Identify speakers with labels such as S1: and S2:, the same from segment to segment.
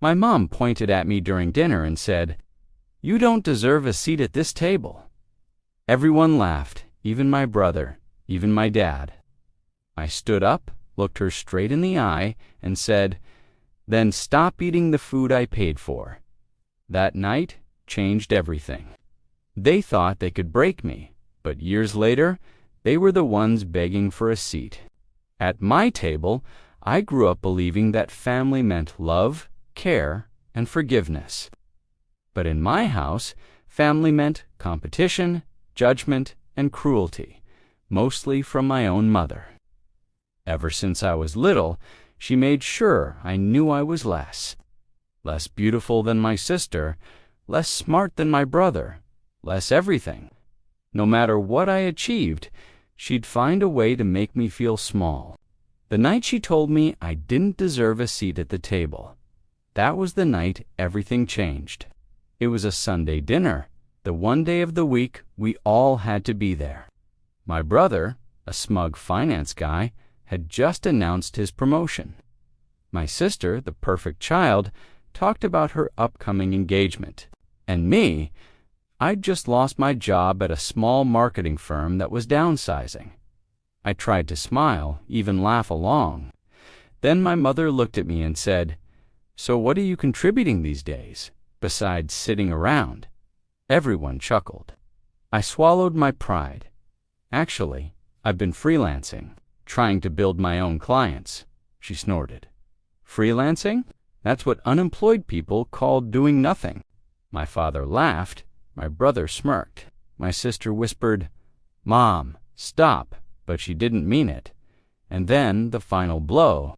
S1: My mom pointed at me during dinner and said, "You don't deserve a seat at this table." Everyone laughed, even my brother, even my dad. I stood up, looked her straight in the eye, and said, "Then stop eating the food I paid for." That night changed everything. They thought they could break me, but years later, they were the ones begging for a seat. At my table, I grew up believing that family meant love, care, and forgiveness. But in my house, family meant competition, judgment, and cruelty, mostly from my own mother. Ever since I was little, she made sure I knew I was less beautiful than my sister, less smart than my brother, less everything. No matter what I achieved, she'd find a way to make me feel small. The night she told me I didn't deserve a seat at the table, that was the night everything changed. It was a Sunday dinner, the one day of the week we all had to be there. My brother, a smug finance guy, had just announced his promotion. My sister, the perfect child, talked about her upcoming engagement. And me, I'd just lost my job at a small marketing firm that was downsizing. I tried to smile, even laugh along. Then my mother looked at me and said, "So what are you contributing these days, besides sitting around?" Everyone chuckled. I swallowed my pride. "Actually, I've been freelancing, trying to build my own clients," she snorted. "Freelancing? That's what unemployed people call doing nothing." My father laughed. My brother smirked. My sister whispered, "Mom, stop," but she didn't mean it. And then, the final blow,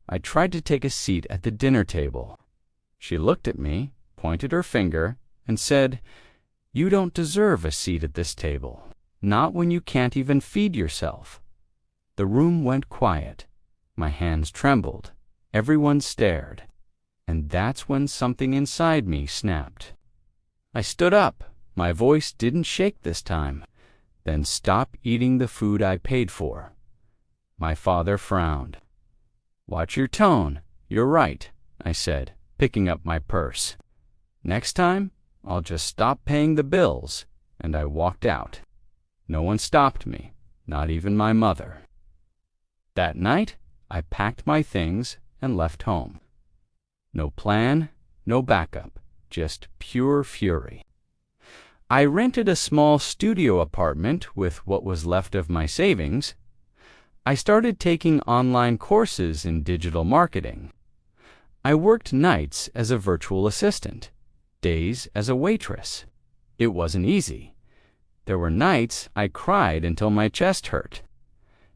S1: I tried to take a seat at the dinner table. She looked at me, pointed her finger, and said, "You don't deserve a seat at this table, not when you can't even feed yourself." The room went quiet. My hands trembled. Everyone stared. And that's when something inside me snapped. I stood up. My voice didn't shake this time. "Then stop eating the food I paid for." My father frowned. "Watch your tone. You're right," I said, picking up my purse. "Next time, I'll just stop paying the bills," and I walked out. No one stopped me, not even my mother. That night, I packed my things and left home. No plan, no backup, just pure fury. I rented a small studio apartment with what was left of my savings. I started taking online courses in digital marketing. I worked nights as a virtual assistant, days as a waitress. It wasn't easy. There were nights I cried until my chest hurt.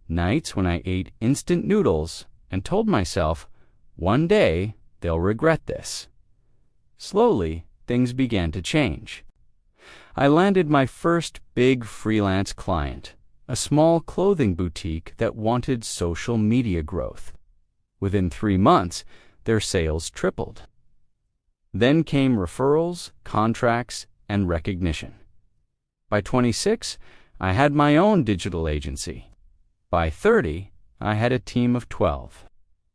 S1: Nights when I ate instant noodles and told myself, one day they'll regret this. Slowly, things began to change. I landed my first big freelance client, a small clothing boutique that wanted social media growth. Within 3 months, their sales tripled. Then came referrals, contracts, and recognition. By 26, I had my own digital agency. By 30, I had a team of 12.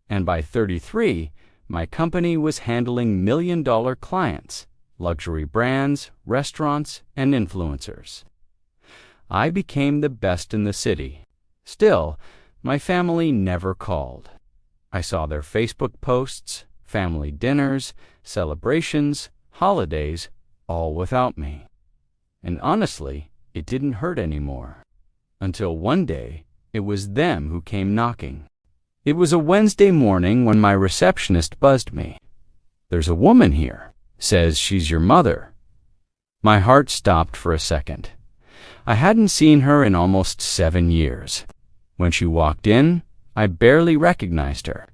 S1: And by 33, my company was handling million-dollar clients, luxury brands, restaurants, and influencers. I became the best in the city. Still, my family never called. I saw their Facebook posts, family dinners, celebrations, holidays, all without me. And honestly, it didn't hurt anymore. Until one day, it was them who came knocking. It was a Wednesday morning when my receptionist buzzed me. "There's a woman here. Says she's your mother." My heart stopped for a second. I hadn't seen her in almost 7 years. When she walked in, I barely recognized her.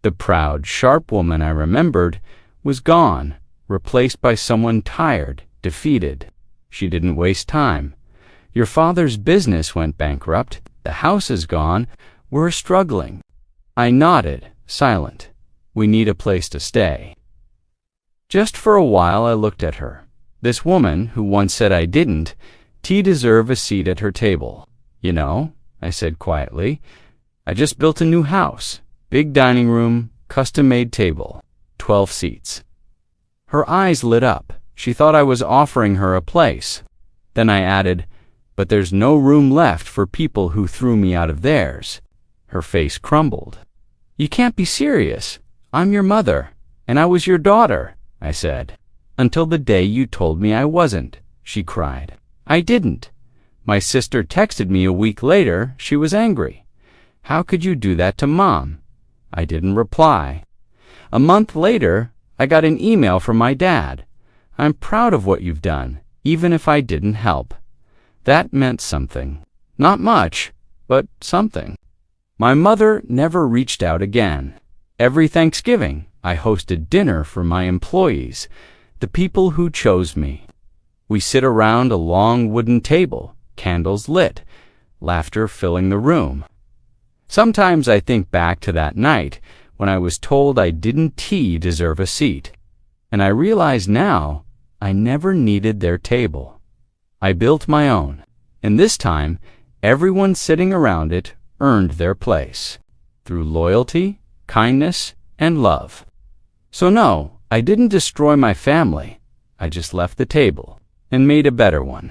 S1: The proud, sharp woman I remembered was gone, replaced by someone tired, defeated. She didn't waste time. "Your father's business went bankrupt. The house is gone. We're struggling." I nodded, silent. "We need a place to stay." Just for a while I looked at her. This woman, who once said I didn't, deserve a seat at her table. "You know," I said quietly, "I just built a new house. Big dining room, custom-made table. 12 seats. Her eyes lit up. She thought I was offering her a place. Then I added, "But there's no room left for people who threw me out of theirs." Her face crumbled. "You can't be serious. I'm your mother, and I was your daughter," I said. "Until the day you told me I wasn't," she cried. "I didn't. My sister texted me a week later. She was angry. 'How could you do that to Mom?' I didn't reply. A month later, I got an email from my dad. 'I'm proud of what you've done, even if I didn't help.' That meant something. Not much, but something." My mother never reached out again. Every Thanksgiving, I hosted dinner for my employees, the people who chose me. We sit around a long wooden table, candles lit, laughter filling the room. Sometimes I think back to that night when I was told I didn't deserve a seat, and I realize now I never needed their table. I built my own, and this time everyone sitting around it earned their place through loyalty, kindness, and love. So no, I didn't destroy my family. I just left the table and made a better one.